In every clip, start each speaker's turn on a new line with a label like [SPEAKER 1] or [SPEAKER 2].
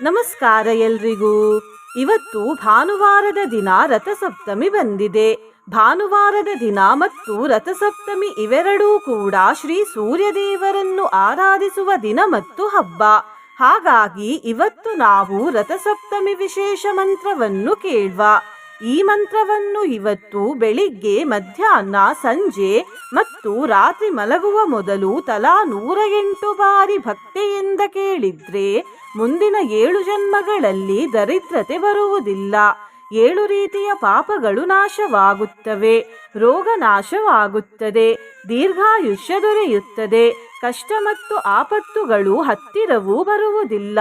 [SPEAKER 1] ನಮಸ್ಕಾರ ಎಲ್ರಿಗೂ. ಇವತ್ತು ಭಾನುವಾರದ ದಿನ ರಥಸಪ್ತಮಿ ಬಂದಿದೆ. ಭಾನುವಾರದ ದಿನ ಮತ್ತು ರಥಸಪ್ತಮಿ ಇವೆರಡೂ ಕೂಡ ಶ್ರೀ ಸೂರ್ಯದೇವರನ್ನು ಆರಾಧಿಸುವ ದಿನ ಮತ್ತು ಹಬ್ಬ. ಹಾಗಾಗಿ ಇವತ್ತು ನಾವು ರಥಸಪ್ತಮಿ ವಿಶೇಷ ಮಂತ್ರವನ್ನು ಕೇಳುವ. ಈ ಮಂತ್ರವನ್ನು ಇವತ್ತು ಬೆಳಿಗ್ಗೆ, ಮಧ್ಯಾಹ್ನ, ಸಂಜೆ ಮತ್ತು ರಾತ್ರಿ ಮಲಗುವ ಮೊದಲು ತಲಾ 108 ಬಾರಿ ಭಕ್ತಿಯಿಂದ ಕೇಳಿದ್ರೆ ಮುಂದಿನ 7 ಜನ್ಮಗಳಲ್ಲಿ ದರಿದ್ರತೆ ಬರುವುದಿಲ್ಲ. 7 ರೀತಿಯ ಪಾಪಗಳು ನಾಶವಾಗುತ್ತವೆ, ರೋಗ ನಾಶವಾಗುತ್ತದೆ, ದೀರ್ಘಾಯುಷ್ಯ ದೊರೆಯುತ್ತದೆ, ಕಷ್ಟ ಮತ್ತು ಆಪತ್ತುಗಳು ಹತ್ತಿರವೂ ಬರುವುದಿಲ್ಲ.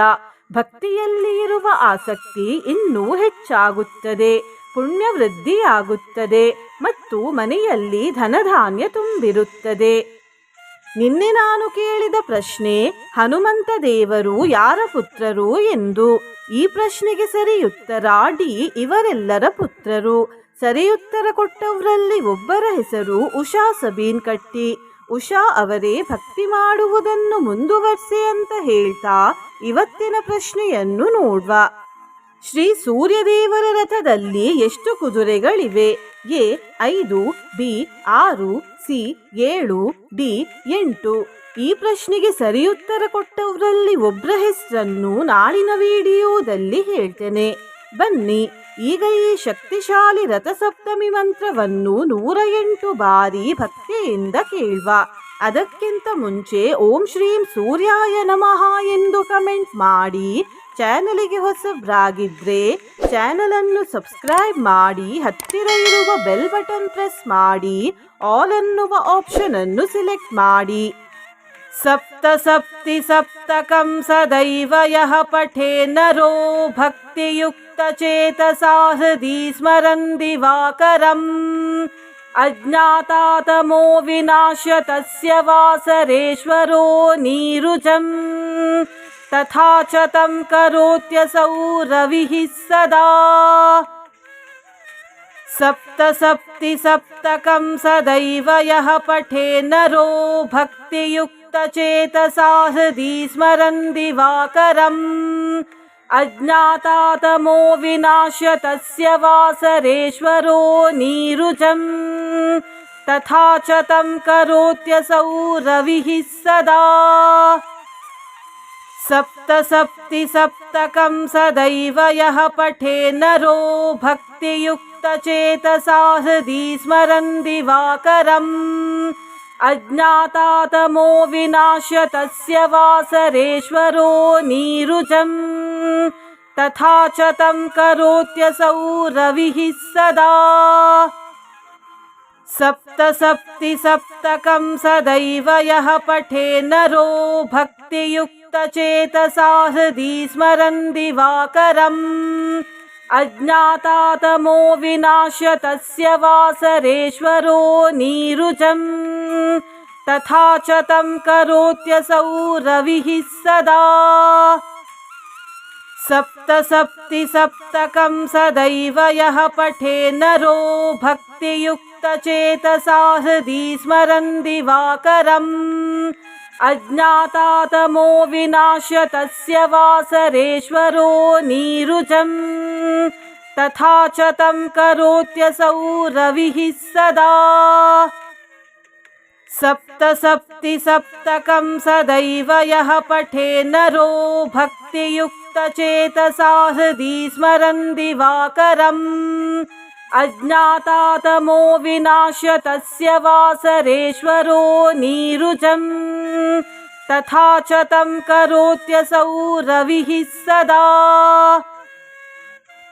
[SPEAKER 1] ಭಕ್ತಿಯಲ್ಲಿ ಇರುವ ಆಸಕ್ತಿ ಇನ್ನೂ ಹೆಚ್ಚಾಗುತ್ತದೆ, ಪುಣ್ಯ ವೃದ್ಧಿಯಾಗುತ್ತದೆ ಮತ್ತು ಮನೆಯಲ್ಲಿ ಧನಧಾನ್ಯ ತುಂಬಿರುತ್ತದೆ. ನಿನ್ನೆ ನಾನು ಕೇಳಿದ ಪ್ರಶ್ನೆ, ಹನುಮಂತ ದೇವರು ಯಾರ ಪುತ್ರರು ಎಂದು. ಈ ಪ್ರಶ್ನೆಗೆ ಸರಿಯುತ್ತರ ಡಿ. ಇವರೆಲ್ಲರ ಪುತ್ರರು. ಸರಿಯುತ್ತರ ಕೊಟ್ಟವರಲ್ಲಿ ಒಬ್ಬರ ಹೆಸರು ಉಷಾ ಸಬೀನ್ ಕಟ್ಟಿ. ಉಷಾ ಅವರೇ ಭಕ್ತಿ ಮಾಡುವುದನ್ನು ಮುಂದುವರಿಸಿ ಅಂತ ಹೇಳ್ತಾ ಇವತ್ತಿನ ಪ್ರಶ್ನೆಯನ್ನು ನೋಡುವ. ಶ್ರೀ ಸೂರ್ಯದೇವರ ರಥದಲ್ಲಿ ಎಷ್ಟು ಕುದುರೆಗಳಿವೆ? A 5, B 6, C 7, D 8. ಈ ಪ್ರಶ್ನೆಗೆ ಸರಿಯುತ್ತರ ಕೊಟ್ಟವರಲ್ಲಿ ಒಬ್ಬರ ಹೆಸರನ್ನು ನಾಳಿನ ವಿಡಿಯೋದಲ್ಲಿ ಹೇಳ್ತೇನೆ. ಬನ್ನಿ ಈಗ ಈ ಶಕ್ತಿಶಾಲಿ ರಥಸಪ್ತಮಿ ಮಂತ್ರವನ್ನು 108 ಬಾರಿ ಭಕ್ತಿಯಿಂದ ಕೇಳುವ. ಅದಕ್ಕಿಂತ ಮುಂಚೆ ಓಂ ಶ್ರೀಂ ಸೂರ್ಯಾಯ ನಮಃ ಎಂದು ಕಮೆಂಟ್ ಮಾಡಿ. ಚಾನಲಿಗೆ ಹೊಸಬ್ರಾಗಿದ್ರೆ ಚಾನಲ್ ಅನ್ನು ಸಬ್ಸ್ಕ್ರೈಬ್ ಮಾಡಿ, ಹತ್ತಿರ ಇರುವ ಬೆಲ್ ಬಟನ್ ಪ್ರೆಸ್ ಮಾಡಿ, ಆಲ್ ಅನ್ನುವ ಆಪ್ಷನ್ ಅನ್ನು ಸಿಲೆಕ್ಟ್ ಮಾಡಿ. ಸಪ್ತ ಸಪ್ತಿ ಸಪ್ತಕಂ ಸದೈವ ಯಃ ಪಠೇ ನರೋ ಭಕ್ತಿಯುಕ್ತ ಚೇತಸಾ ಹೃದಿ ಸ್ಮರನ್ ದಿವಾಕರಂ ಅಜ್ಞಾತಾತಮೋ ವಿನಾಶ್ಯ ತಸ್ಯ ವಾಸರೇಶ್ವರೋ ನೀರುಜಂ ತಥಾ ಚ ತಂ ಕರೋತ್ಯಸೌ ರವಿಃ ಸದಾ. ಸಪ್ತ ಸಪ್ತಿ ಸಪ್ತಕಂ ಸದೈವ ಯಃ ಪಠೇ ನರೋ ಭಕ್ತಿಯುಕ್ತ ಚೇತಸಾ ಹೃದಿ ಸ್ಮರನ್ ದಿವಾಕರಂ ಅಜ್ಞಾತಾತಮೋ ವಿನಾಶ್ಯ ತಸ್ಯ ವಾಸರೇಶ್ವರೋ ನೀರುಜಂ ತಥಾ ಚ ತಂ ಕರೋತ್ಯಸೌ ರವಿಃ ಸದಾ. ಸಪ್ತ ಸಪ್ತಿ ಸಪ್ತಕಂ ಸದೈವ ಯಃ ಪಠೇ ನರೋ ಭಕ್ತಿಯುಕ್ತ ಚೇತಸಾ ಹೃದಿ ಸ್ಮರನ್ ದಿವಾಕರಂ ಅಜ್ಞಾತಾತಮೋ ವಿನಾಶ್ಯ ತಸ್ಯ ವಾಸರೇಶ್ವರೋ ನೀರುಜಂ ತಥಾ ಚ ತಂ ಕರೋತ್ಯಸೌ ರವಿಃ ಸದಾ. ಸಪ್ತ ಸಪ್ತಿ ಸಪ್ತಕಂ ಸದೈವ ಯಃ ಪಠೇ ನರೋ ಭಕ್ತಿಯುಕ್ತ ಚೇತಸಾ ಹೃದಿ ಸ್ಮರನ್ ದಿವಾಕರಂ ಅಜ್ಞಾತಾತಮೋ ವಿನಾಶ್ಯ ತಸ್ಯ ವಾಸರೇಶ್ವರೋ ನೀರುಜಂ ತಥಾ ಚ ತಂ ಕರೋತ್ಯಸೌ ರವಿಃ ಸದಾ. ಸಪ್ತ ಸಪ್ತಿ ಸಪ್ತಕಂ ಸದೈವ ಯಃ ಪಠೇ ನರೋ ಭಕ್ತಿಯುಕ್ತ ಚೇತಸಾ ಹೃದಿ ಸ್ಮರನ್ ದಿವಾಕರಂ ಅಜ್ಞಾತಾತಮೋ ವಿನಾಶ್ಯ ತಸ್ಯ ವಾಸರೇಶ್ವರೋ ನೀರುಜಂ ತಥಾ ಚ ತಂ ಕರೋತ್ಯಸೌ ರವಿಃ ಸದಾ. ಸಪ್ತ ಸಪ್ತಿ ಸಪ್ತಕಂ ಸದೈವ ಯಃ ಪಠೇ ನರೋ ಭಕ್ತಿಯುಕ್ತ ಚೇತಸಾ ಹೃದಿ ಸ್ಮರನ್ ದಿವಾಕರಂ ಅಜ್ಞಾತಾತಮೋ ವಿನಾಶ್ಯ ತಸ್ಯ ವಾಸರೇಶ್ವರೋ ನೀರುಜಂ ತಥಾ ಚ ತಂ ಕರೋತ್ಯಸೌ ರವಿಃ ಸದಾ.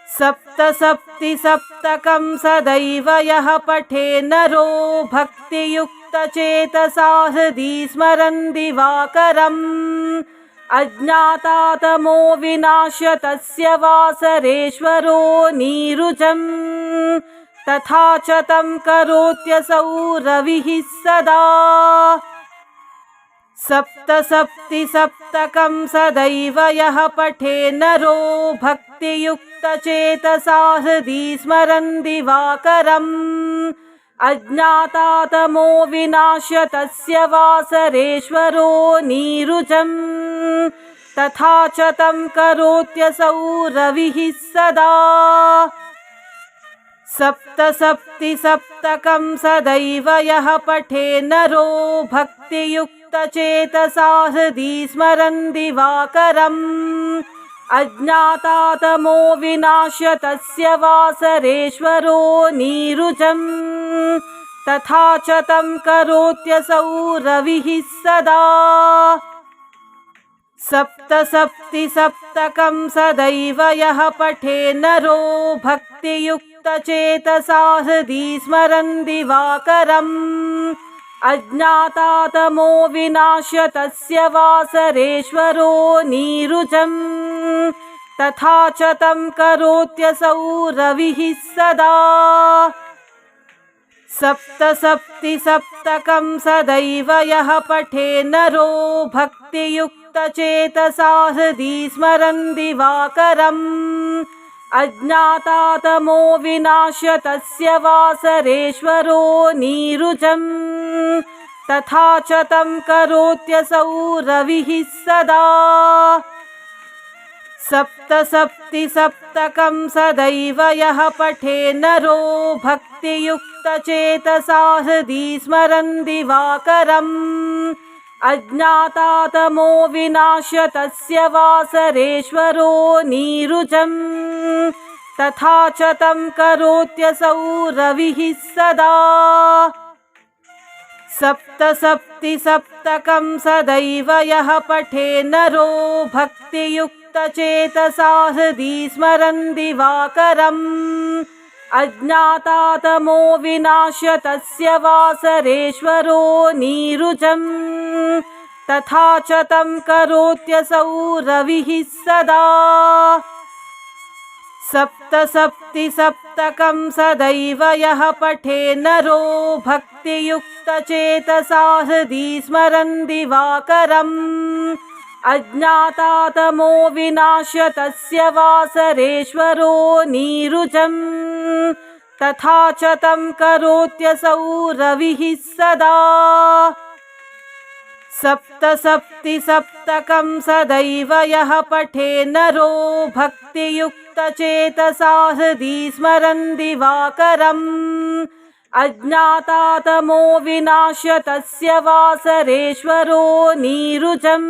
[SPEAKER 1] ಸಪ್ತ ಸಪ್ತಿ ಸಪ್ತಕಂ ಸದೈವ ಯಃ ಪಠೇ ನರೋ ಭಕ್ತಿಯುಕ್ತ ಚೇತಸಾ ಹೃದಿ ಸ್ಮರನ್ ದಿವಾಕರಂ ಅಜ್ಞಾತಾತಮೋ ವಿನಾಶ್ಯ ತಸ್ಯ ವಾಸರೇಶ್ವರೋ ನೀರುಜಂ ತಥಾ ಚ ತಂ ಕರೋತ್ಯಸೌ ರವಿಃ ಸದಾ. ಸಪ್ತ ಸಪ್ತಿ ಸಪ್ತಕಂ ಸದೈವ ಯಃ ಪಠೇ ನರೋ ಭಕ್ತಿಯುಕ್ತ ಚೇತಸಾ ಹೃದಿ ಸ್ಮರನ್ ದಿವಾಕರಂ ಅಜ್ಞಾತಾತಮೋ ವಿನಾಶ್ಯ ತಸ್ಯ ವಾಸರೇಶ್ವರೋ ನೀರುಜಂ तथा च तं करोत्यसौ रविः सदा सप्तसप्तिसप्तकं सदैव यः पठे नरो भक्तियुक्तचेतसा हृदि स्मरन् दिवाकरम् अज्ञातातमो विनाश्य तस्य वासरेश्वरो नीरुजम् तथा च तं करोत्यसौ रविः सदा सप्तसप्तिसप्तकं सदैव यः पठे नरो भक्तियुक्तचेतसा हृदि स्मरन् दिवाकरम् अज्ञातातमो विनाश्य तस्य वासरेश्वरो नीरुजम् तथा च तं करोत्यसौ रविः सदा सप्तसप्तिसप्तकं सदैव यः पठे नरो भक्तियुक्तचेतसा हृदि स्मरन् दिवाकरम् अज्ञातातमो विनाश्य तस्य वासरेश्वरो नीरुजम् तथा च तं करोत्यसौ रविः सदा सप्तसप्तिसप्तकं सदैव यः पठे नरो भक्तियुक्तचेतसा हृदि स्मरन् दिवाकरम् अज्ञातातमो विनाश्य तस्य वासरेश्वरो नीरुजम् तथा च तं करोत्यसौ रविः सदा सप्तसप्तिसप्तकं सदैव यः पठे नरो भक्तियुक्तचेतसा हृदि स्मरन् दिवाकरम् अज्ञातातमो विनाश्य तस्य वासरेश्वरो नीरुजम् तथा च तं करोत्यसौ रविः सदा सप्तसप्तिसप्तकं सदैव यः पठे नरो भक्तियुक्तचेतसा हृदि स्मरन् दिवाकरम् अज्ञातातमो विनाश्य तस्य वासरेश्वरो नीरुजम् तथा च तं करोत्यसौ रविः सदा सप्तसप्तिसप्तकं सदैव यः पठे नरो भक्तियुक्तचेतसा हृदि स्मरन् दिवाकरम् अज्ञातातमो विनाश्य तस्य वासरेश्वरो नीरुजम्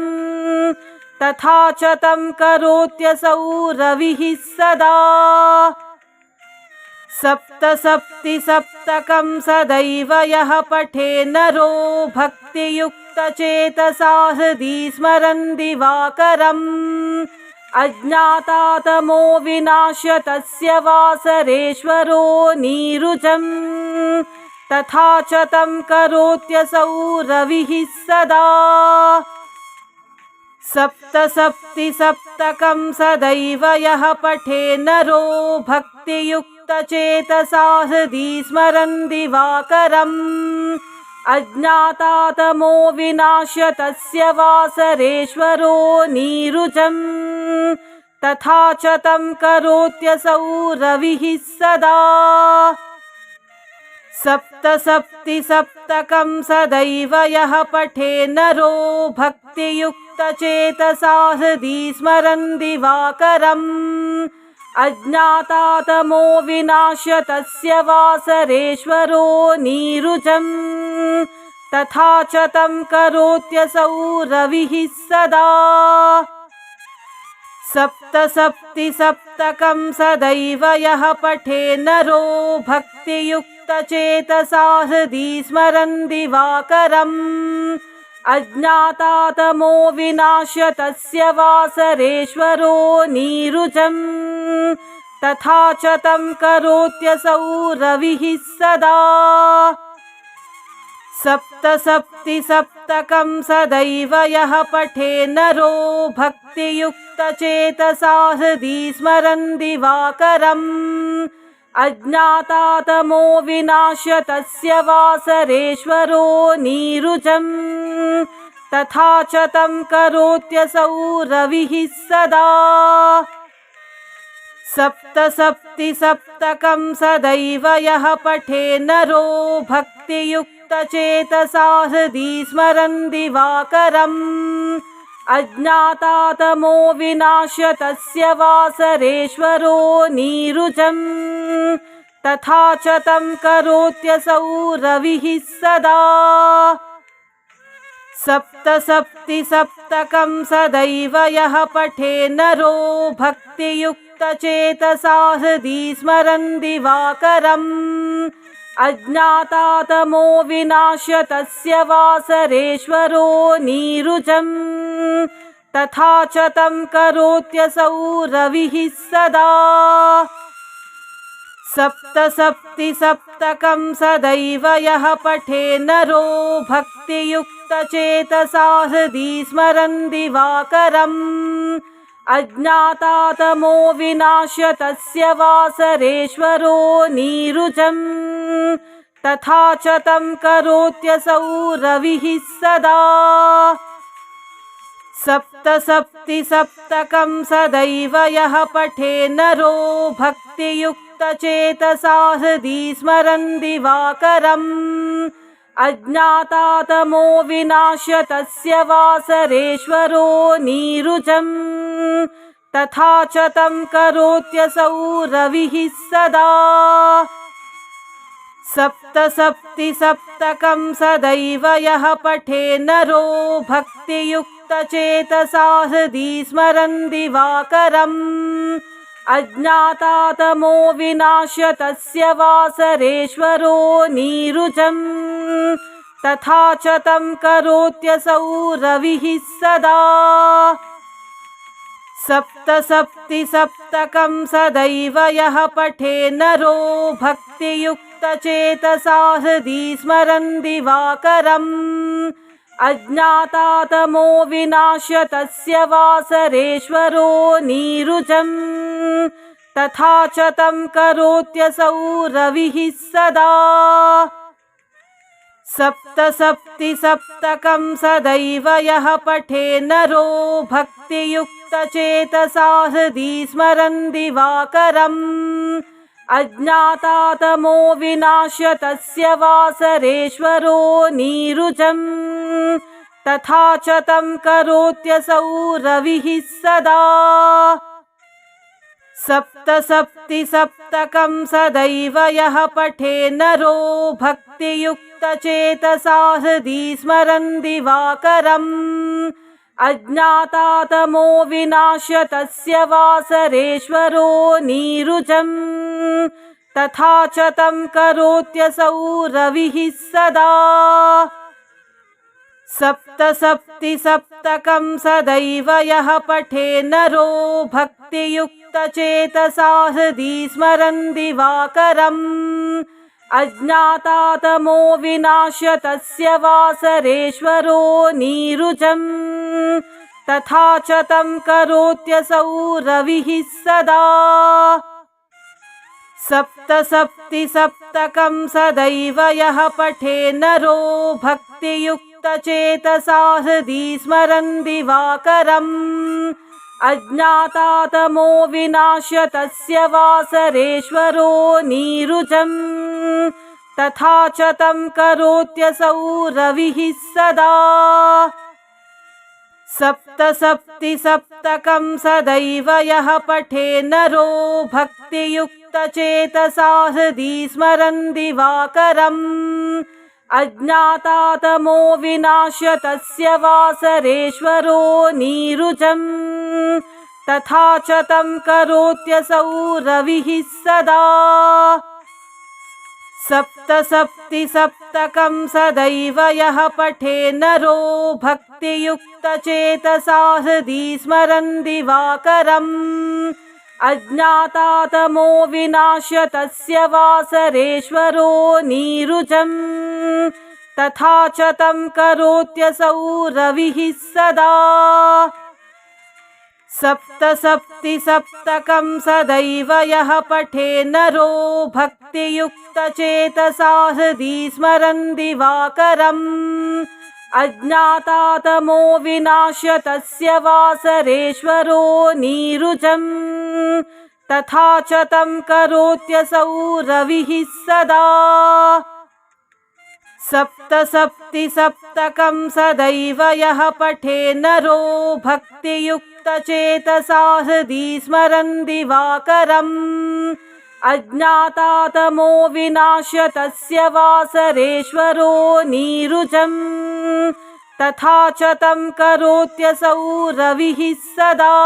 [SPEAKER 1] तथा च तं करोत्यसौ रविः सदा सप्तसप्तिसप्तकं सदैव यः पठे नरो भक्तियुक्तचेतसा हृदि स्मरन् दिवाकरम् अज्ञातातमो विनाश्य तस्य वासरेश्वरो नीरुजम् तथा च तं करोत्यसौ रविः सदा सप्तसप्तिसप्तकं सदैव यः पठे नरो भक्तियुक्तचेतसा हृदि स्मरन् दिवाकरम् अज्ञातातमो विनाश्य तस्य वासरेश्वरो नीरुजम् तथा च तं करोत्यसौ रविः सदा सप्तसप्तिसप्तकं सदैव यः पठे नरो भक्तियुक्तचेतसा हृदि स्मरन् दिवाकरम् अज्ञातातमो विनाश्य तस्य वासरेश्वरो नीरुजम् तथा च तं करोत्यसौ रविः सदा सप्तसप्तिसप्तकं सदैव यः पठे नरो भक्तियुक्तचेतसा हृदि स्मरन् दिवाकरम् अज्ञातातमो विनाश्य तस्य वासरेश्वरो नीरुजम् तथा च तं करोत्यसौ रविः सदा सप्तसप्तिसप्तकं सदैव यः पठे नरो भक्तियुक्तचेतसा हृदि स्मरन् दिवाकरम् अज्ञातातमो विनाश्य तस्य वासरेश्वरो नीरुजम् तथा च तं करोत्यसौ रविः सदा सप्तसप्तिसप्तकं सदैव यः पठे नरो भक्तियुक्तचेतसा हृदि स्मरन् दिवाकरम् अज्ञातातमो विनाश्य तस्य वासरेश्वरो नीरुजम् तथा च तं करोत्यसौ रविः सदा सप्तसप्तिसप्तकं सदैव यः पठे नरो भक्तियुक्तचेतसा हृदि स्मरन् दिवाकरम् अज्ञातातमो विनाश्य तस्य वासरेश्वरो नीरुजम् तथा च तं करोत्यसौ रविः सदा सप्तसप्तिसप्तकं सदैव यः पठे नरो भक्तियुक्तचेतसा हृदि स्मरन् दिवाकरम् अज्ञातातमो विनाश्य तस्य वासरेश्वरो नीरुजम् तथा च तं करोत्यसौ रविः सदा सप्तसप्तिसप्तकं सदैव यः पठे नरो भक्तियुक्तचेतसा हृदि स्मरन् दिवाकरम् अज्ञातातमो विनाश्य तस्य वासरेश्वरो नीरुजम् तथा च तं करोत्यसौ रविः सदा सप्तसप्तिसप्तकं सदैव यः पठे नरो भक्तियुक्तचेतसा हृदि स्मरन् दिवाकरम् अज्ञातातमो विनाश्य तस्य वासरेश्वरो नीरुजम् तथा च तं करोत्यसौ रविः सदा सप्तसप्तिसप्तकं सदैव यः पठे नरो भक्तियुक्तचेतसा हृदि स्मरन् दिवाकरम् अज्ञातातमो विनाश्य तस्य वासरेश्वरो नीरुजम् तथा च तं करोत्यसौ रविः सदा सप्तसप्तिसप्तकं सदैव यः पठे नरो भक्तियुक्तचेतसा हृदि स्मरन् दिवाकरम् अज्ञातातमो विनाश्य तस्य वासरेश्वरो नीरुजम् तथा च तं करोत्यसौ रविः सदा सप्तसप्तिसप्तकं सदैव यः पठे नरो भक्तियुक्तचेतसा हृदि स्मरन् दिवाकरम् अज्ञातातमो विनाश्य तस्य वासरेश्वरो नीरुजम् तथा च तं करोत्यसौ रविः सदा सप्तसप्तिसप्तकं सदैव यः पठे नरो भक्तियुक्तचेतसा हृदि स्मरन् दिवाकरम् अज्ञातातमो विनाश्य तस्य वासरेश्वरो नीरुजम् तथा च तं करोत्यसौ रविः सदा सप्तसप्तिसप्तकं सदैव यः पठे नरो भक्तियुक्तचेतसा हृदि स्मरन् दिवाकरम् अज्ञातातमो विनाश्य तस्य वासरेश्वरो नीरुजम् तथा च तं करोत्यसौ रविः सदा सप्तसप्तिसप्तकं सदैव यः पठे नरो भक्तियुक्तचेतसा हृदि स्मरन् दिवाकरम् अज्ञातातमो विनाश्य तस्य वासरेश्वरो नीरुजम् तथा च तं करोत्यसौ रविः सदा सप्तसप्तिसप्तकं सदैव यः पठे नरो भक्तियुक्तचेतसा हृदि स्मरन् दिवाकरम् अज्ञातातमो विनाश्य तस्य वासरेश्वरो नीरुजम् तथा च तं करोत्यसौ रविः सदा सप्तसप्तिसप्तकं सदैव यः पठे नरो भक्तियुक्तचेतसा हृदि स्मरन् दिवाकरम् अज्ञातातमो विनाश्य तस्य वासरेश्वरो नीरुजम् तथा च तं करोत्यसौ रविः सदा सप्तसप्तिसप्तकं सदैव यः पठे नरो भक्तियुक्तचेतसा हृदि स्मरन् दिवाकरम् अज्ञातातमो विनाश्य तस्य वासरेश्वरो नीरुजम् तथा च तं करोत्यसौ रविः सदा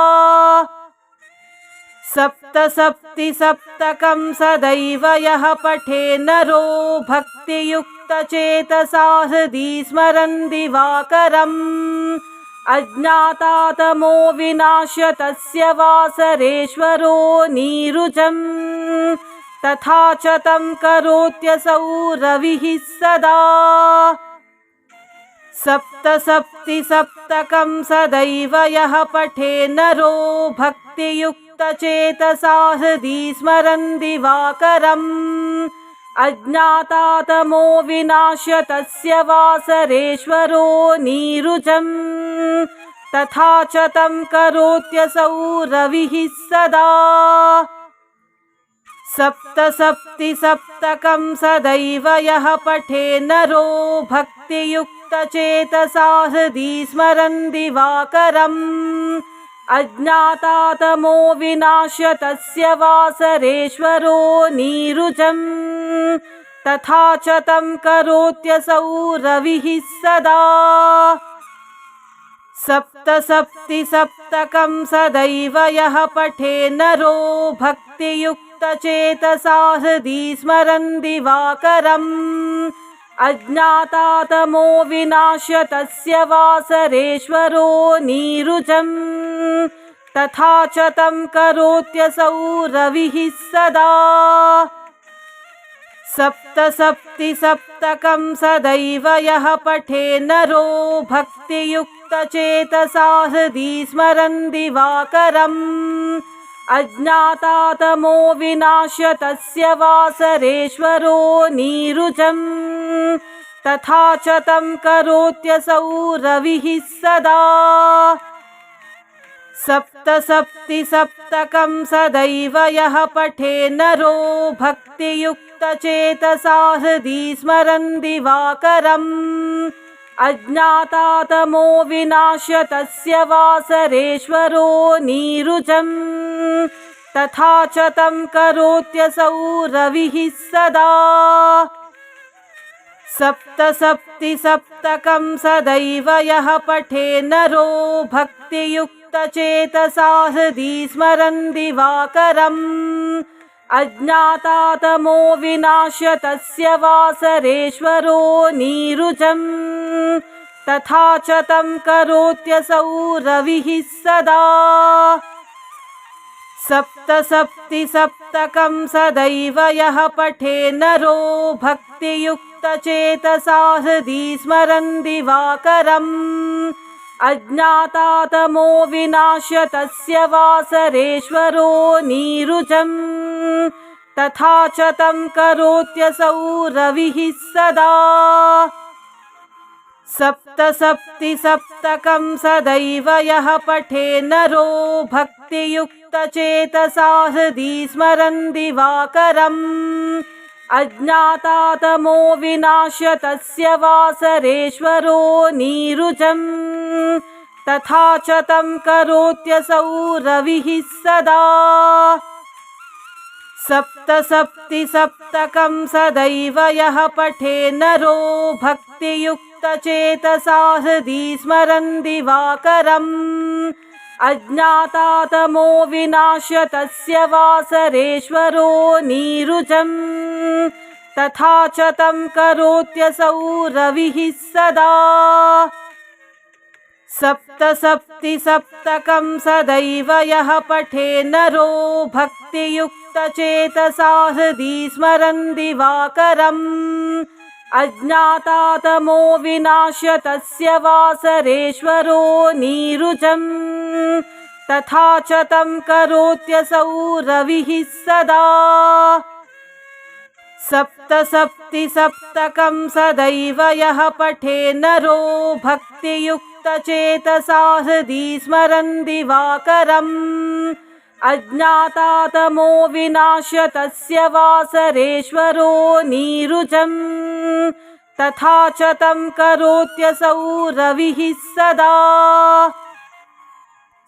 [SPEAKER 1] सप्तसप्तिसप्तकं सदैव यः पठे नरो भक्तियुक्तचेतसा हृदि स्मरन् दिवाकरम् अज्ञातातमो विनाश्य तस्य वासरेश्वरो नीरुजम् तथा च तं करोत्यसौ रविः सदा सप्तसप्तिसप्तकं सदैव यः पठे नरो भक्तियुक्तचेतसा हृदि स्मरन् दिवाकरम् अज्ञातातमो विनाश्य तस्य वासरेश्वरो नीरुजम् तथा च तं करोत्यसौ रविः सदा सप्तसप्तिसप्तकं सदैव यः पठे नरो भक्तियुक्तचेतसा हृदि स्मरन् दिवाकरम् अज्ञातातमो विनाश्य तस्य वासरेश्वरो नीरुजम् तथा च तं करोत्यसौ रविः सदा सप्तसप्तिसप्तकं सदैव यः पठे नरो भक्तियुक्तचेतसा हृदि स्मरन् दिवाकरम् अज्ञातातमो विनाश्य तस्य वासरेश्वरो नीरुजम् तथा च तं करोत्यसौ रविः सदा सप्तसप्तिसप्तकं सदैव यः पठे नरो भक्तियुक्तचेतसा हृदि स्मरन् दिवाकरम् अज्ञातातमो विनाश्य तस्य वासरेश्वरो नीरुजम् तथा च तं करोत्यसौ रविः सदा सप्तसप्तिसप्तकं सदैव यः पठे नरो भक्तियुक्तचेतसा हृदि स्मरन् दिवाकरम् अज्ञातातमो विनाश्य तस्य वासरेश्वरो नीरुजम् तथा च तं करोत्यसौ रविः सदा सप्तसप्तिसप्तकं सदैव यः पठे नरो भक्तियुक्तचेतसा हृदि स्मरन् दिवाकरम् अज्ञातातमो विनाश्य तस्य वासरेश्वरो नीरुजम् तथा च तं करोत्यसौ रविः सदा सप्तसप्तिसप्तकं सदैव यः पठे नरो भक्तियुक्तचेतसा हृदि स्मरन् दिवाकरम् अज्ञातातमो विनाश्य तस्य वासरेश्वरो नीरुजम् तथा च तं करोत्यसौ रविः सदा सप्तसप्तिसप्तकं सदैव यः पठे नरो भक्तियुक्तचेतसा हृदि स्मरन् दिवाकरम् अज्ञातातमो विनाश्य तस्य वासरेश्वरो नीरुजम् तथा च तं करोत्यसौ रविः सदा सप्तसप्तिसप्तकं सदैव यः पठे नरो भक्तियुक्तचेतसा हृदि स्मरन् दिवाकरम् अज्ञातातमो विनाश्य तस्य वासरेश्वरो नीरुजम् तथा च तं करोत्यसौ रविः सदा सप्तसप्तिसप्तकं सदैव यः पठे नरो भक्तियुक्तचेतसा हृदि स्मरन् दिवाकरम् अज्ञातातमो विनाश्य तस्य वासरेश्वरो नीरुजम् तथा च तं करोत्यसौ रविः सदा सप्तसप्तिसप्तकं सदैव यः पठे नरो भक्तियुक्तचेतसा हृदि स्मरन् दिवाकरम् अज्ञातातमो विनाश्य तस्य वासरेश्वरो नीरुजम् तथा च तं करोत्यसौ रविः सदा।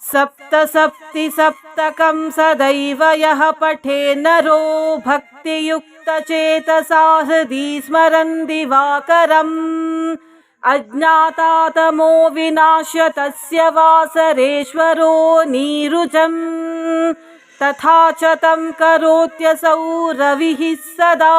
[SPEAKER 1] सप्तसप्तिसप्तकं सदैव यः पठे नरो भक्तियुक्तचेतसा हृदि स्मरन् दिवाकरम् अज्ञातातमो विनाश्य तस्य वासरेश्वरो नीरुजम् तथा च तं करोत्यसौ रविः सदा।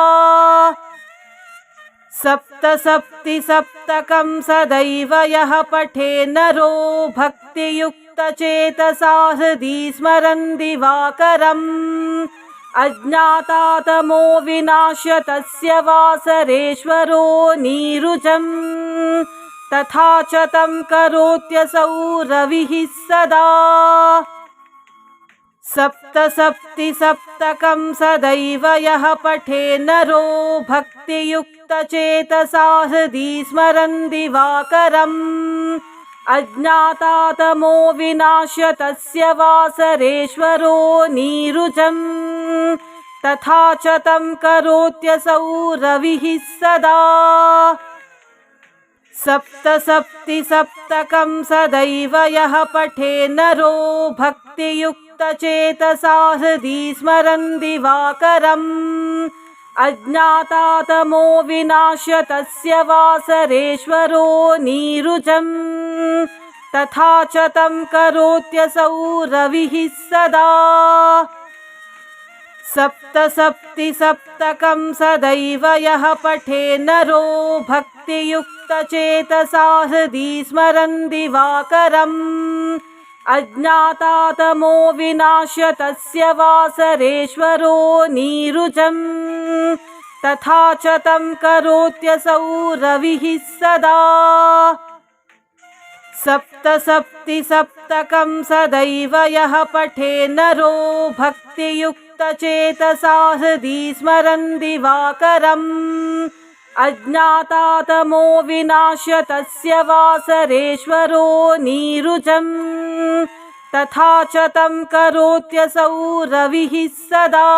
[SPEAKER 1] सप्तसप्तिसप्तकं सदैव यः पठे नरो भक्तियुक्तचेतसा हृदि स्मरन् दिवाकरम् अज्ञातातमो विनाश्य तस्य वासरेश्वरो नीरुजम् तथा च तं करोत्यसौ रविः सदा। सप्तसप्तिसप्तकं सदैव यः पठे नरो भक्तियुक्तचेतसा हृदि स्मरन् दिवाकरम् अज्ञातातमो विनाश्य तस्य वासरेश्वरो नीरुजम् तथा च तं करोत्यसौ रविः सदा। सप्तसप्तिसप्तकं सदैव यः पठे नरो भक्तियुक्तचेतसा हृदि स्मरन् दिवाकरम् अज्ञातातमो विनाश्य तस्य वासरेश्वरो नीरुजम् तथा च तं करोत्यसौ रविः सदा। सप्तसप्तिसप्तकं सदैव यः पठे नरो भक्तियुक्तचेतसा हृदि स्मरन् दिवाकरम् अज्ञातातमो विनाश्य तस्य वासरेश्वरो नीरुजम् तथा च तं करोत्यसौ रविः सदा। सप्तसप्तिसप्तकं सदैव यः पठे नरो भक्तियुक्तचेतसा हृदि स्मरन् दिवाकरम् अज्ञातातमो विनाश्य तस्य वासरेश्वरो नीरुजम् तथा च तं करोत्यसौ रविः सदा।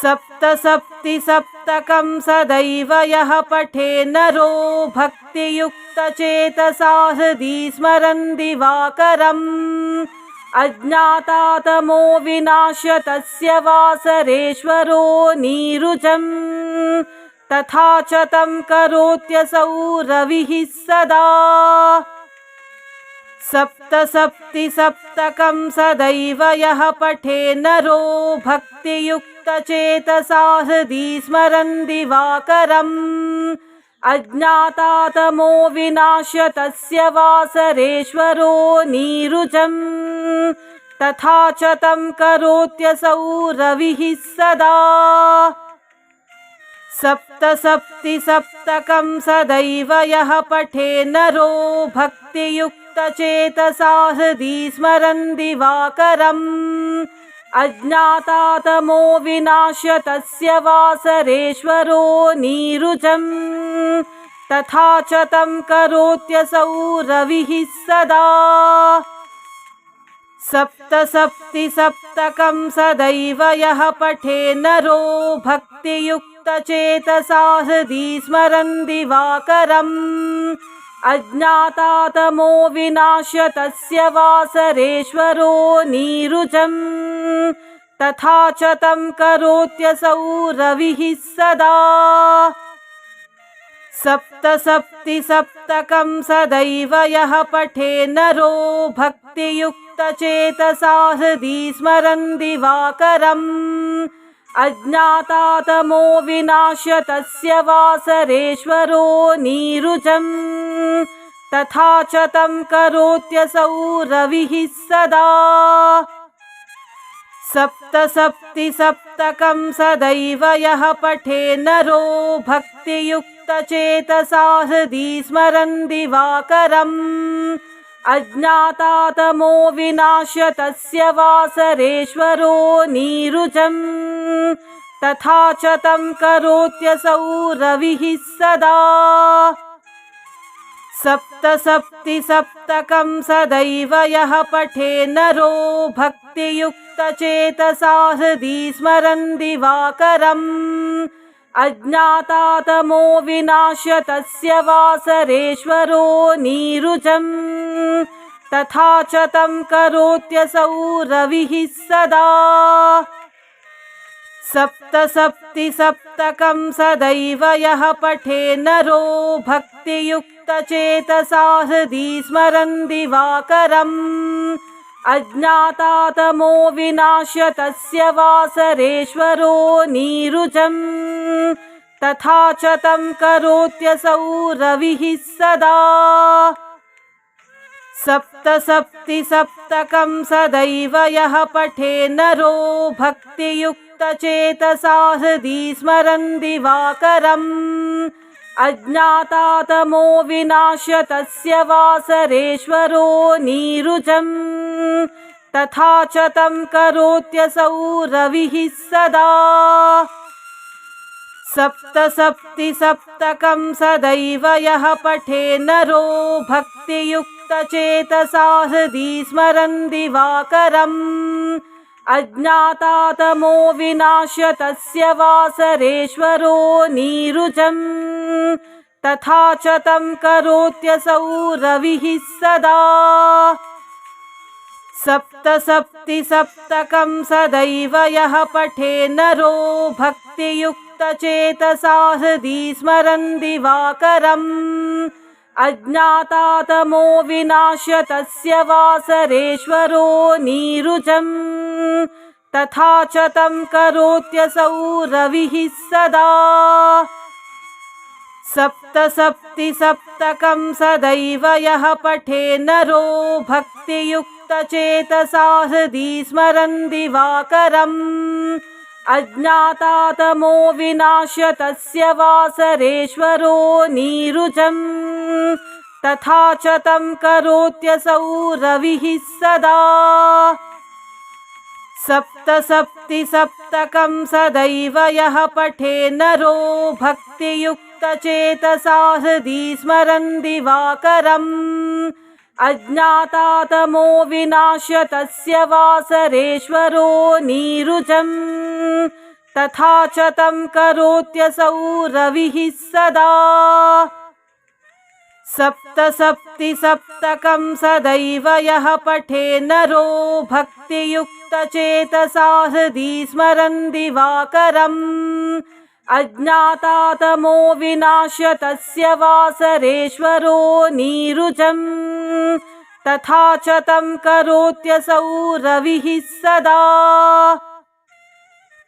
[SPEAKER 1] सप्तसप्तिसप्तकं सदैव यः पठे नरो भक्तियुक्तचेतसा हृदि स्मरन् दिवाकरम् अज्ञातातमो विनाश्य तस्य वासरेश्वरो नीरुजम् तथा च तं करोत्यसौ रविः सदा। सप्तसप्तिसप्तकं सदैव यः पठे नरो भक्तियुक्तचेतसा हृदि स्मरन् दिवाकरम् अज्ञातातमो विनाश्य तस्य वासरेश्वरो नीरुजम् तथा च तं करोत्यसौ रविः सदा। सप्तसप्तिसप्तकं सदैव यः पठे नरो भक्तियुक्तचेतसा हृदि स्मरन् दिवाकरम् अज्ञातातमो विनाश्य तस्य वासरेश्वरो नीरुजम् तथा च तं करोत्यसौ रविः सदा। सप्तसप्तिसप्तकं सदैव यः पठे नरो भक्तियुक्तचेतसा हृदि स्मरन् दिवाकरम् अज्ञातातमो विनाश्य तस्य वासरेश्वरो नीरुजम् तथा च तं करोत्यसौ रविः सदा। सप्तसप्तिसप्तकं सदैव यः पठे नरो भक्तियुक्तचेतसा हृदि स्मरन् दिवाकरम् अज्ञातातमो विनाश्य तस्य वासरेश्वरो नीरुजम् तथा च तं करोत्यसौ रविः सदा। सप्तसप्तिसप्तकं सदैव यः पठे नरो भक्तियुक्तचेतसा हृदि स्मरन् दिवाकरम् अज्ञातातमो विनाश्य तस्य वासरेश्वरो नीरुजम् तथा च तं करोत्यसौ रविः सदा। सप्तसप्तिसप्तकं सदैव यः पठे नरो भक्तियुक्तचेतसा हृदि स्मरन् दिवाकरम् अज्ञातातमो विनाश्य तस्य वासरेश्वरो नीरुजम् तथा च तं करोत्यसौ रविः सदा सप्तसप्तिसप्तकं सदैव यः पठे नरो भक्तियुक्तचेतसा हृदि स्मरन् दिवाकरम् अज्ञातातमो विनाश्य तस्य वासरेश्वरो नीरुजम् तथा च तं करोत्यसौ रविः सदा सप्तसप्तिसप्तकं सदैव यः पठे नरो भक्तियुक्तचेतसा हृदि स्मरन् दिवाकरम् अज्ञातातमो विनाश्य तस्य वासरेश्वरो नीरुजम् तथा च तं करोत्यसौ रविः सदा सप्तसप्तिसप्तकं सदैव यः पठे नरो भक्तियुक्तचेतसा हृदि स्मरन् दिवाकरम् अज्ञातातमो विनाश्य तस्य वासरेश्वरो नीरुजम् तथा च तं करोत्यसौ रविः सदा सप्तसप्तिसप्तकं सदैव यः पठे नरो भक्तियुक्तचेतसा हृदि स्मरन् दिवाकरम् अज्ञातातमो विनाश्य तस्य वासरेश्वरो नीरुजम् तथा च तं करोत्यसौ रविः सदा सप्तसप्तिसप्तकं सदैव यः पठे नरो भक्तियुक्तचेतसा हृदि स्मरन् दिवाकरम् अज्ञातातमो विनाश्य तस्य वासरेश्वरो नीरुजम् तथा च तं करोत्यसौ रविः सदा सप्तसप्तिसप्तकं सदैव यः पठे नरो भक्तियुक्तचेतसा हृदि स्मरन् दिवाकरम् अज्ञातातमो विनाश्य तस्य वासरेश्वरो नीरुजम् तथा च तं करोत्यसौ रविः सदा सप्तसप्तिसप्तकं सदैव यः पठे नरो भक्तियुक्तचेतसा हृदि स्मरन् दिवाकरम् अज्ञातातमो विनाश्य तस्य वासरेश्वरो नीरुजम् तथा च तं करोत्यसौ रविः सदा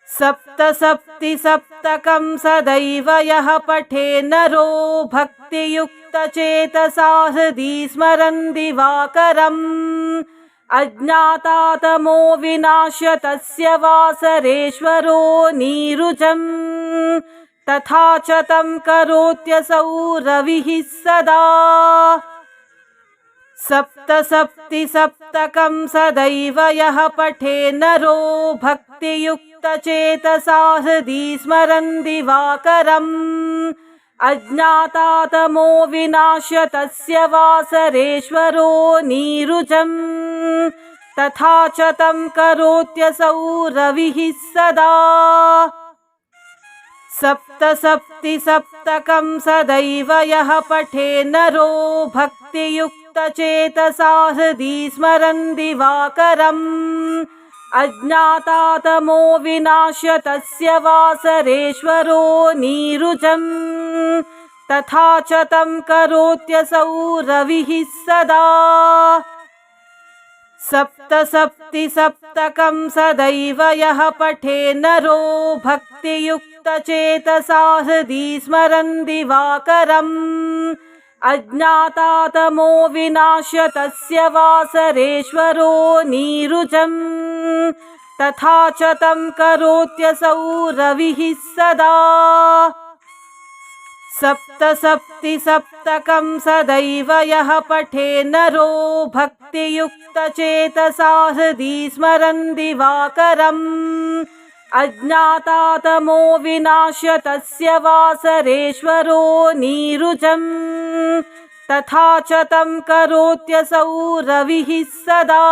[SPEAKER 1] सप्तसप्तिसप्तकं सदैव यः पठे नरो भक्तियुक्तचेतसा हृदि स्मरन् दिवाकरम् अज्ञातातमो विनाश्य तस्य वासरेश्वरो नीरुजम् तथा च तं करोत्यसौ रविः सदा सप्तसप्तिसप्तकं सदैव यः पठे नरो भक्तियुक्तचेतसा हृदि स्मरन् दिवाकरम् अज्ञातातमो विनाश्य तस्य वासरेश्वरो नीरुजम् तथा च तं करोत्यसौ रविः सदा सप्तसप्तिसप्तकं सदैव यः पठे नरो भक्तियुक्तचेतसा हृदि स्मरन् दिवाकरम् अज्ञातातमो विनाश्य तस्य वासरेश्वरो नीरुजम् तथा च तं करोत्यसौ रविः सदा सप्तसप्तिसप्तकं सदैव यः पठे नरो भक्तियुक्तचेतसा हृदि स्मरन् दिवाकरम् अज्ञातातमो विनाश्य तस्य वासरेश्वरो नीरुजम् तथा च तं करोत्यसौ रविः सदा सप्तसप्तिसप्तकं सदैव यः पठे नरो भक्तियुक्तचेतसा हृदि स्मरन् दिवाकरम् अज्ञातातमो विनाश्य तस्य वासरेश्वरो नीरुजम् तथा च तं करोत्यसौ रविः सदा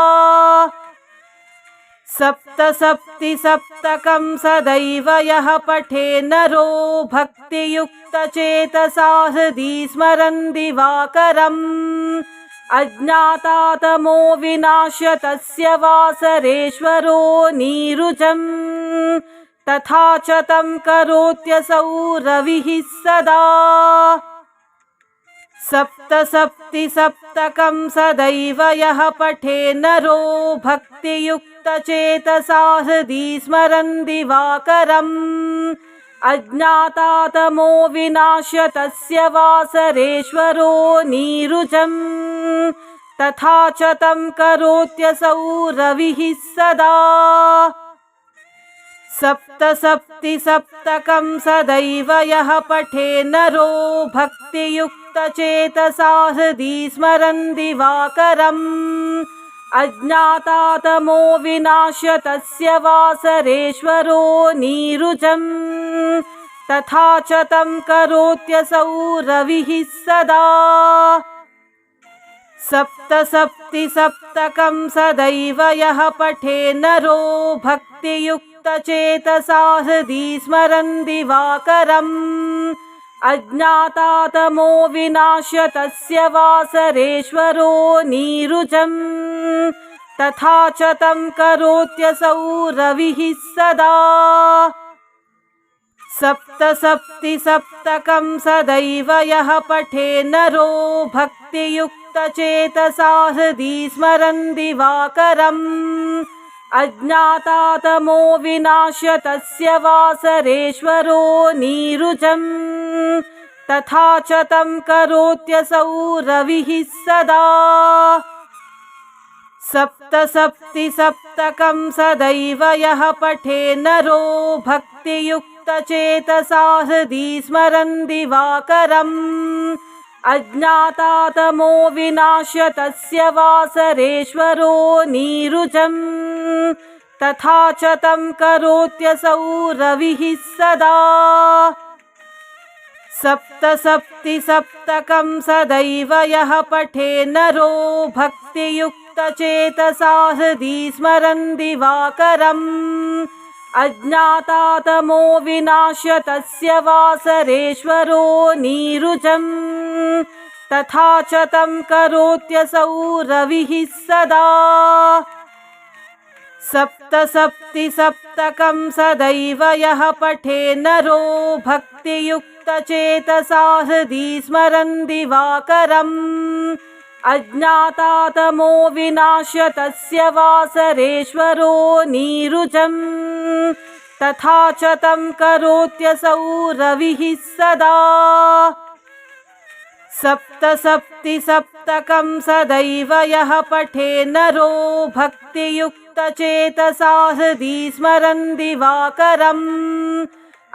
[SPEAKER 1] सप्तसप्तिसप्तकं सदैव यः पठे नरो भक्तियुक्तचेतसा हृदि स्मरन् दिवाकरम् अज्ञातातमो विनाश्य तस्य वासरेश्वरो नीरुजम् तथा च तं करोत्यसौ रविः सदा सप्तसप्तिसप्तकं सदैव यः पठे नरो भक्तियुक्तचेतसा हृदि स्मरन् दिवाकरम् अज्ञातातमो विनाश्य तस्य वासरेश्वरो नीरुजम् तथा च तं करोत्यसौ रविः सदा सप्तसप्तिसप्तकं सदैव यः पठे नरो भक्तियुक्तचेतसा हृदि स्मरन् दिवाकरम् अज्ञातातमो विनाश्य तस्य वासरेश्वरो नीरुजम् तथा च तं करोत्यसौ रविः सदा सप्तसप्तिसप्तकं सदैव यः पठे नरो भक्तियुक्तचेतसा हृदि स्मरन् दिवाकरम् अज्ञातातमो विनाश्य तस्य वासरेश्वरो नीरुजम् तथा च तं करोत्यसौ रविः सदा सप्तसप्तिसप्तकं सदैव यः पठे नरो भक्तियुक्तचेतसा हृदि स्मरन् दिवाकरम् अज्ञातातमो विनाश्य तस्य वासरेश्वरो नीरुजम् तथा च तं करोत्यसौ रविः सदा सप्तसप्तिसप्तकं सदैव यः पठे नरो भक्तियुक्तचेतसा हृदि स्मरन् दिवाकरम् अज्ञातातमो विनाश्य तस्य वासरेश्वरो नीरुजम् तथा च तं करोत्यसौ रविः सदा सप्तसप्तिसप्तकं सदैव यः पठे नरो भक्तियुक्तचेतसा हृदि स्मरन् दिवाकरम् अज्ञातातमो विनाश्य तस्य वासरेश्वरो नीरुजम् तथा च तं करोत्यसौ रविः सदा सप्तसप्तिसप्तकं सदैव यः पठे नरो भक्तियुक्तचेतसा हृदि स्मरन् दिवाकरम् अज्ञातातमो विनाश्य तस्य वासरेश्वरो नीरुजम् तथा च तं करोत्यसौ रविः सदा सप्तसप्तिसप्तकं सदैव यः पठे नरो भक्तियुक्तचेतसा हृदि स्मरन् दिवाकरम्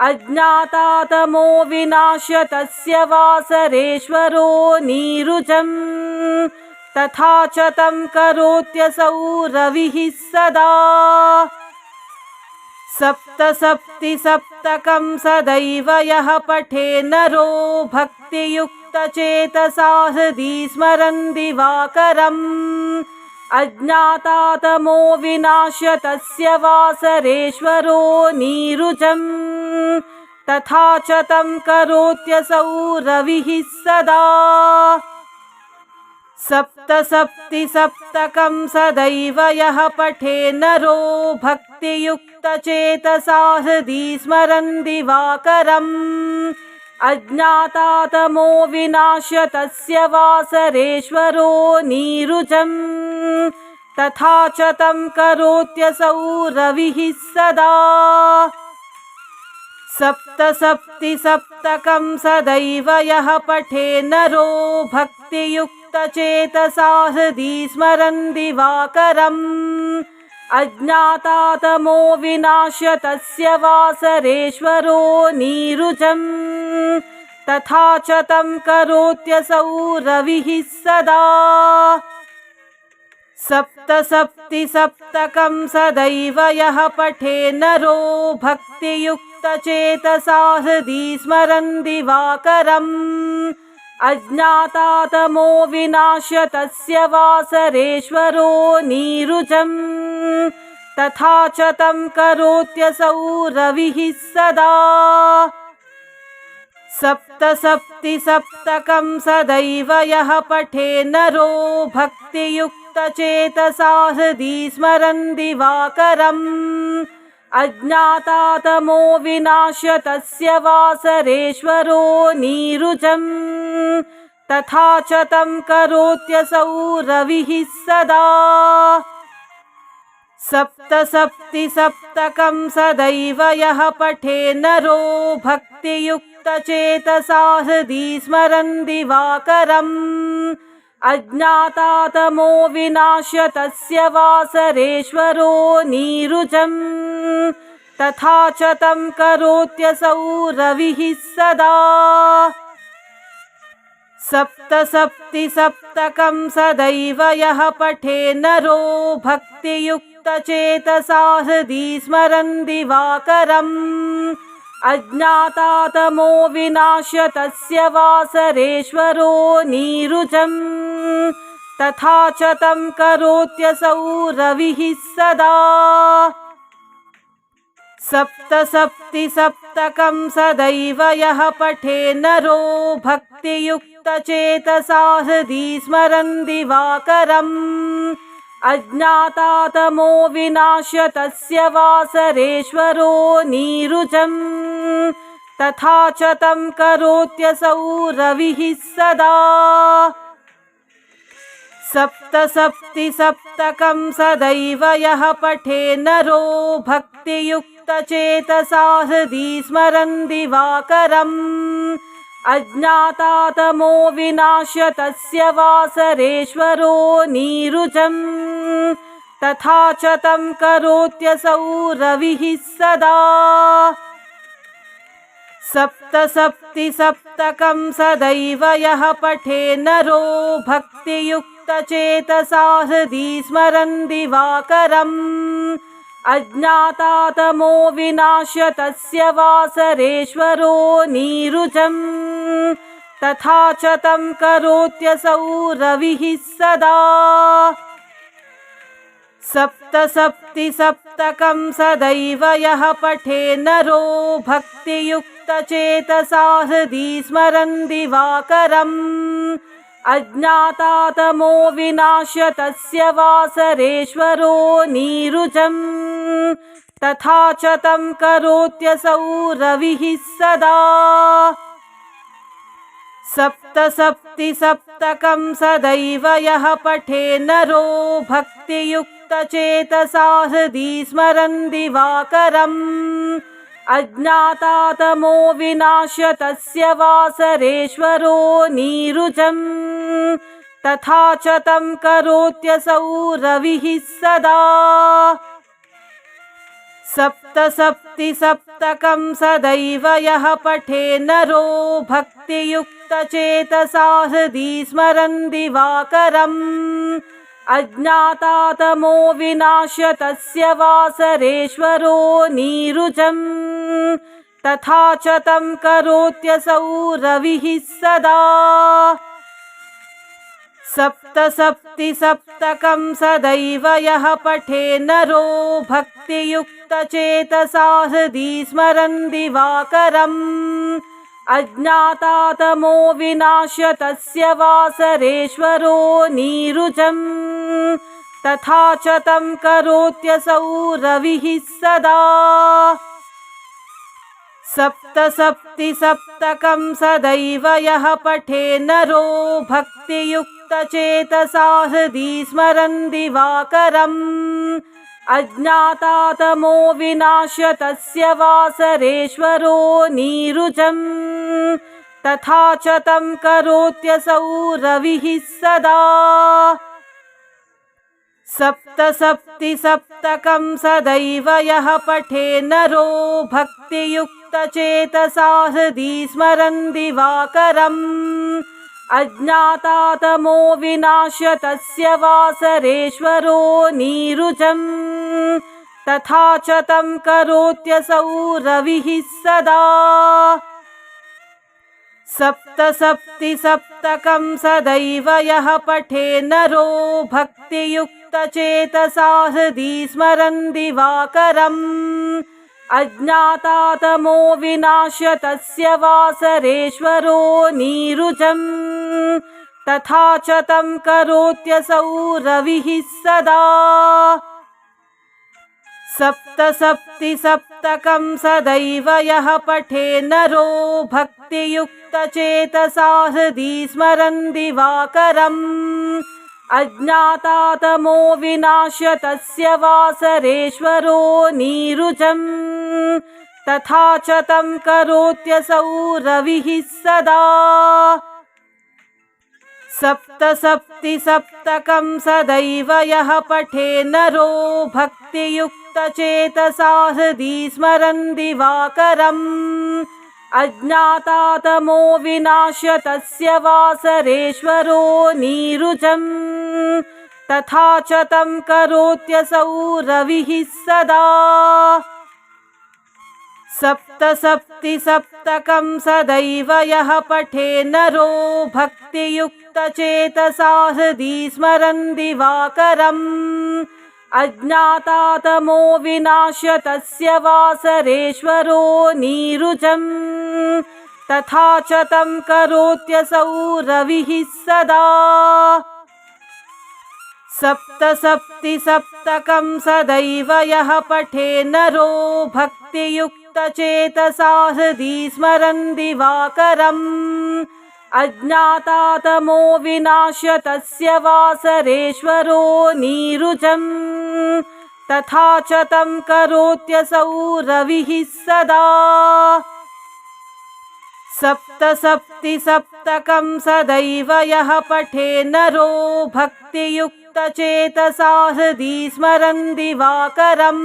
[SPEAKER 1] अज्ञातातमो विनाश्य तस्य वासरेश्वरो नीरुजम् तथा च तं करोत्यसौ रविः सदा सप्तसप्तिसप्तकं सदैव यः पठे नरो भक्तियुक्तचेतसा हृदि स्मरन् दिवाकरम् अज्ञातातमो विनाश्य तस्य वासरेश्वरो नीरुजम् तथा च तं करोत्यसौ रविः सदा सप्तसप्तिसप्तकं सदैव यः पठे नरो भक्तियुक्तचेतसा हृदि स्मरन् दिवाकरम् अज्ञातातमो विनाश्य तस्य वासरेश्वरो नीरुजम् तथा च तं करोत्यसौ रविः सदा सप्तसप्तिसप्तकं सदैव यः पठे नरो भक्तियुक्तचेतसा हृदि स्मरन् दिवाकरम् अज्ञातातमो विनाश्य तस्य वासरेश्वरो नीरुजम् तथा च तं करोत्यसौ रविः सदा सप्तसप्तिसप्तकं सदैव यः पठे नरो भक्तियुक्तचेतसा हृदि स्मरन् दिवाकरम् अज्ञातातमो विनाश्य तस्य वासरेश्वरो नीरुजम् तथा च तं करोत्यसौ रविः सदा। सप्तसप्तिसप्तकं सदैव यः पठे नरो भक्तियुक्तचेतसा हृदि स्मरन् दिवाकरम् अज्ञातातमो विनाश्य तस्य वासरेश्वरो नीरुजम् तथा च तं करोत्यसौ रविः सदा। सप्तसप्तिसप्तकं सदैव यः पठे नरो भक्तियुक्तचेतसा हृदि स्मरन् दिवाकरम् अज्ञातातमो विनाश्य तस्य वासरेश्वरो नीरुजम् तथा च तं करोत्यसौ रविः सदा। सप्तसप्तिसप्तकं सदैव यः पठे नरो भक्तियुक्तचेतसा हृदि स्मरन् दिवाकरम् अज्ञातातमो विनाश्य तस्य वासरेश्वरो नीरुजम् तथा च तं करोत्यसौ रविः सदा। सप्तसप्तिसप्तकं सदैव यः पठे नरो भक्तियुक्तचेतसा हृदि स्मरन् दिवाकरम् अज्ञातातमो विनाश्य तस्य वासरेश्वरो नीरुजम् तथा च तं करोत्यसौ रविः सदा। सप्तसप्तिसप्तकं सदैव यः पठे नरो भक्तियुक्तचेतसा हृदि स्मरन् दिवाकरम् अज्ञातातमो विनाश्य तस्य वासरेश्वरो नीरुजम् तथा च तं करोत्यसौ रविः सदा। सप्तसप्तिसप्तकं सदैव यः पठे नरो भक्तियुक्तचेतसा हृदि स्मरन् दिवाकरम् अज्ञातातमो विनाश्य तस्य वासरेश्वरो नीरुजम् तथा च तं करोत्यसौ रविः सदा। सप्तसप्तिसप्तकं सदैव यः पठे नरो भक्तियुक्तचेतसा हृदि स्मरन् दिवाकरम् अज्ञातातमो विनाश्य तस्य वासरेश्वरो नीरुजम् तथा च तं करोत्यसौ रविः सदा। सप्तसप्तिसप्तकं सदैव यः पठे नरो भक्तियुक्तचेतसा हृदि स्मरन् दिवाकरम् अज्ञातातमो विनाश्य तस्य वासरेश्वरो नीरुजम् तथा च तं करोत्यसौ रविः सदा। सप्तसप्तिसप्तकं सदैव यः पठे नरो भक्तियुक्तचेतसा हृदि स्मरन् दिवाकरम् अज्ञातातमो विनाश्य तस्य वासरेश्वरो नीरुजम् तथा च तं करोत्यसौ रविः सदा। सप्तसप्तिसप्तकं सदैव यः पठे नरो भक्तियुक्तचेतसा हृदि स्मरन् दिवाकरम् अज्ञातातमो विनाश्य तस्य वासरेश्वरो नीरुजम् तथा च तं करोत्यसौ रविः सदा। सप्तसप्तिसप्तकं सदैव यः पठे नरो भक्तियुक्तचेतसा हृदि स्मरन् दिवाकरम् अज्ञातातमो विनाश्य तस्य वासरेश्वरो नीरुजम् तथा च तं करोत्यसौ रविः सदा। सप्तसप्तिसप्तकं सदैव यः पठे नरो भक्तियुक्तचेतसा हृदि स्मरन् दिवाकरम् अज्ञातातमो विनाश्य तस्य वासरेश्वरो नीरुजम् तथा च तं करोत्यसौ रविः सदा। सप्तसप्तिसप्तकं सदैव यः पठे नरो भक्तियुक्तचेतसा युक्तचेतसा हृदि स्मरन् दिवाकरम् अज्ञातातमो विनाश्य तस्य वासरेश्वरो नीरुजम् तथा च तं करोत्यसौ रविः सदा सप्तसप्तिसप्तकं सदैव यः पठे नरो भक्तियुक्तचेतसा हृदि स्मरन् दिवाकरम् अज्ञातातमो विनाश्य तस्य वासरेश्वरो नीरुजम् तथा च तं करोत्यसौ रविः सदा सप्तसप्तिसप्तकं सदैव यः पठे नरो भक्तियुक्तचेतसा हृदि स्मरन् दिवाकरम् अज्ञातातमो विनाश्य तस्य वासरेश्वरो नीरुजम् तथा च तं करोत्यसौ रविः सदा सप्तसप्तिसप्तकं सदैव यः पठे नरो भक्तियुक्तचेतसा हृदि स्मरन् दिवाकरम् अज्ञातातमो विनाश्य तस्य वासरेश्वरो नीरुजम् तथा च तं करोत्यसौ रविः सदा सप्तसप्तिसप्तकं सदैव यः पठे नरो भक्तियुक्तचेतसा हृदि स्मरन् दिवाकरम् अज्ञातातमो विनाश्य तस्य वासरेश्वरो नीरुजम् तथा च तं करोत्यसौ रविः सदा सप्तसप्तिसप्तकं सदैव यः पठे नरो भक्तियुक्तचेतसा हृदि स्मरन् दिवाकरम्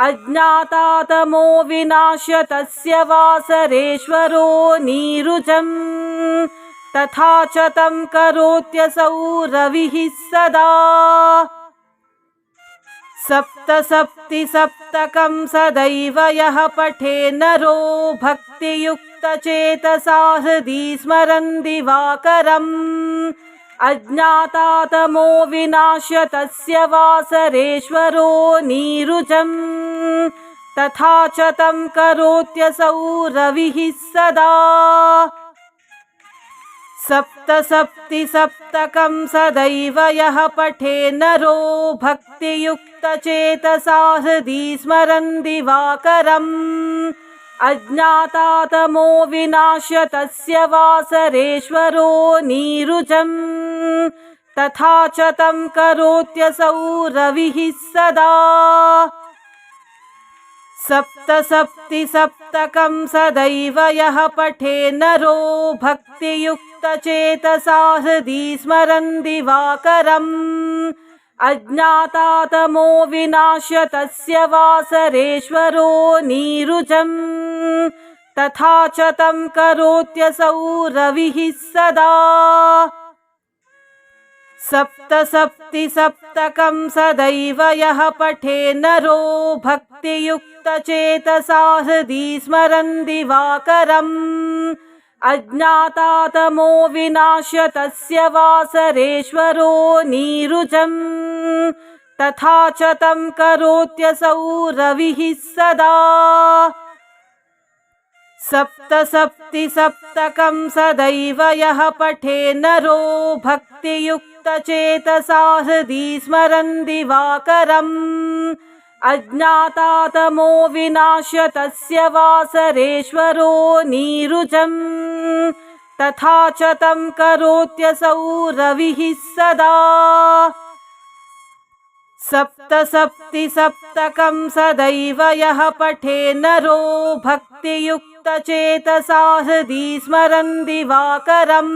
[SPEAKER 1] अज्ञातातमो विनाश्य तस्य वासरेश्वरो नीरुजम् तथा च तं करोत्यसौ रविः सदा सप्तसप्तिसप्तकं सदैव यः पठे नरो भक्तियुक्तचेतसा हृदि स्मरन् दिवाकरम् अज्ञातातमो विनाश्य तस्य वासरेश्वरो नीरुजम् तथा च तं करोत्यसौ रविः सदा सप्तसप्तिसप्तकं सदैव यः पठे नरो भक्तियुक्तचेतसा हृदि स्मरन् दिवाकरम् अज्ञातातमो विनाश्य तस्य वासरेश्वरो नीरुजम् तथा च तं करोत्यसौ रविः सदा सप्तसप्तिसप्तकं सदैव यः पठे नरो भक्तियुक्तचेतसा हृदि स्मरन् दिवाकरम् अज्ञातातमो विनाश्य तस्य वासरेश्वरो नीरुजम् तथा च तं करोत्यसौ रविः सदा सप्तसप्तिसप्तकं सदैव यः पठे नरो भक्तियुक्तचेतसा हृदि स्मरन् दिवाकरम् अज्ञातातमो विनाश्य तस्य वासरेश्वरो नीरुजम् तथा च तं करोत्यसौ रविः सदा सप्तसप्तिसप्तकं सदैव यः पठे नरो भक्तियुक्तचेतसा हृदि स्मरन् दिवाकरम् अज्ञातातमो विनाश्य तस्य वासरेश्वरो नीरुजम् तथा च तं करोत्यसौ रविः सदा सप्तसप्तिसप्तकं सदैव यः पठे नरो भक्तियुक्तचेतसा हृदि स्मरन् दिवाकरम्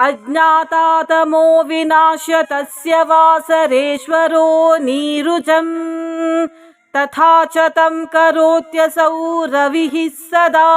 [SPEAKER 1] अज्ञातातमो विनाश्य तस्य वासरेश्वरो नीरुजम् तथा च तं करोत्यसौ रविः सदा